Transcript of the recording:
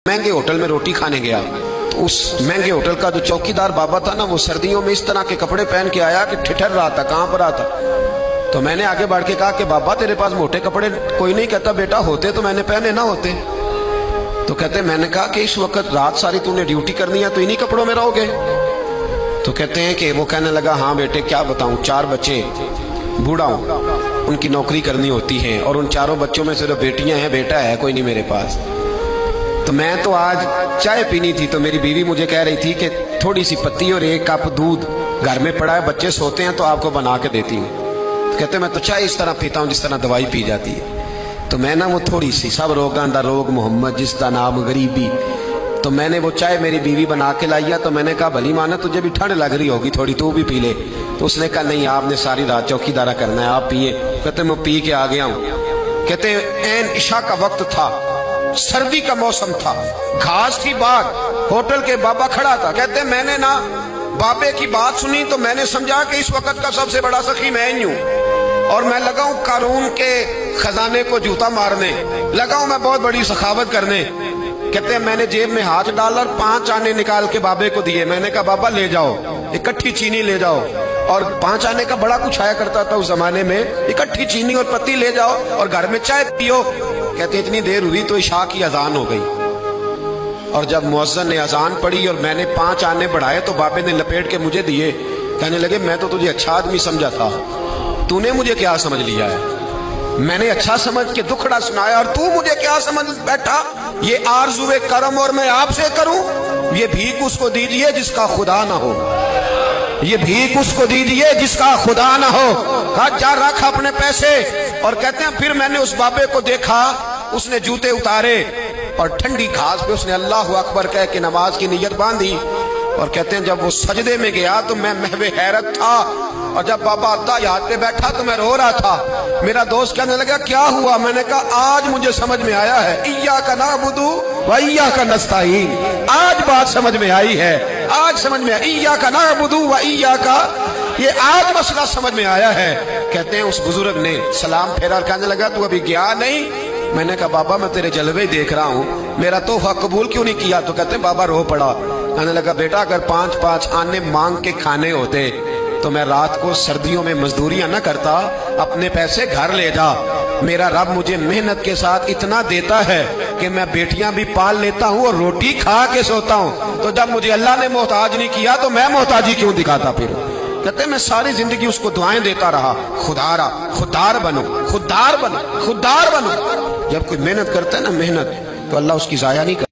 महंगे होटल में रोटी खाने गया तो उस महंगे होटल का जो चौकीदार बाबा था ना, वो सर्दियों में इस तरह के कपड़े पहन के आया कि ठिठर रहा था, कहाँ पर आता। तो मैंने आगे बढ़ के कहा कि बाबा तेरे पास मोटे कपड़े कोई नहीं। कहता बेटा होते तो मैंने पहने ना होते। तो कहते मैंने कहा कि इस वक्त रात सारी तूने ड्यूटी करनी है तो इन्हीं कपड़ों में रहोगे। तो कहते हैं कि वो कहने लगा हाँ बेटे क्या बताऊं, 4 बच्चे, बूढ़ा हूं, उनकी नौकरी करनी होती है और उन 4 बच्चों में सिर्फ बेटियां हैं, बेटा है कोई नहीं मेरे पास। तो मैं तो आज चाय पीनी थी तो मेरी बीवी मुझे कह रही थी कि थोड़ी सी पत्ती और 1 कप दूध घर में पड़ा है, बच्चे सोते हैं तो आपको बना के देती हूँ। तो कहते मैं तो चाय इस तरह पीता हूँ जिस तरह दवाई पी जाती है। तो मैं ना वो थोड़ी सी, सब रोगां दा रोग मोहम्मद जिसका नाम गरीबी, तो मैंने वो चाय मेरी बीवी बना के लाई है। तो मैंने कहा भली माना तुझे भी ठंड लग रही होगी थोड़ी, तू भी पी ले। तो उसने कहा नहीं आपने सारी रात चौकीदारा करना है, आप पिए। कहते मैं पी के आ गया हूँ। कहते ऐन इशा का वक्त था, सर्दी का मौसम था, घास की बाग, होटल के बाबा खड़ा था। कहते मैंने ना बाबे की बात सुनी तो मैंने समझा कि इस वक्त का सबसे बड़ा सखी मैं ही हूँ और मैं लगा हूं कारून के खजाने को जूता मारने, लगा हूं मैं बहुत बड़ी सखावत करने। कहते हैं मैंने जेब में हाथ डाला और 5 आने निकाल के बाबे को दिए। मैंने कहा बाबा ले जाओ, इकट्ठी चीनी ले जाओ। और 5 आने का बड़ा कुछ आया करता था उस जमाने में, इकट्ठी चीनी और पत्ती ले जाओ और घर में चाय पियो। कहते इतनी देर हुई तो इशा की अजान हो गई और जब मुअज्जिन ने अजान पढ़ी और मैंने 5 आने बढ़ाए तो बाबे ने लपेट के मुझे दिए। कहने लगे मैं तो तुझे अच्छा आदमी समझा था, तूने मुझे क्या समझ लिया है? मैंने अच्छा समझ के दुखड़ा सुनाया और तू मुझे क्या समझ बैठा? ये आरज़ुए करम और मैं आपसे करूं? ये भीख उसको दीजिए जिसका खुदा ना हो, ये भीख उसको दीजिए जिसका खुदा ना हो। कहा जा रख अपने पैसे। और कहते हैं फिर मैंने उस बाबे को देखा, उसने जूते उतारे और ठंडी घास पे उसने अल्लाह अकबर कह के नमाज की नीयत बांधी। और कहते हैं जब वो सजदे में गया तो मैं महवे हैरत था और जब बाबा अद्दा याद पे बैठा तो मैं रो रहा था। मेरा दोस्त कहने लगा क्या हुआ? मैंने कहा आज मुझे समझ में आया है, इय्याका नअबुदु व इय्याका नस्तईन। आज बात समझ में आई है, आज समझ में आई, इय्याका नअबुदु व इय्याका, ये आज मसला समझ में आया है। कहते हैं उस बुजुर्ग ने सलाम फेरा और कहने लगा तू अभी गया नहीं? मैंने कहा बाबा मैं तेरे जलवे देख रहा हूँ, मेरा तोहफा कबूल क्यों नहीं किया? तो कहते हैं बाबा रो पड़ा। कहने लगा बेटा अगर 5-5 आने मांग के खाने होते तो मैं रात को सर्दियों में मजदूरियां न करता, अपने पैसे घर ले जा। मेरा रब मुझे मेहनत के साथ इतना देता है कि मैं बेटियां भी पाल लेता हूँ और रोटी खा के सोता हूँ। तो जब मुझे अल्लाह ने मोहताज नहीं किया तो मैं मोहताजी क्यों दिखाता फिर? कहते मैं सारी जिंदगी उसको दुआएं देता रहा, खुदारा खुदार बनो, खुदार बनो, खुदार बनो। जब कोई मेहनत करता है ना मेहनत, तो अल्लाह उसकी जाया नहीं करता।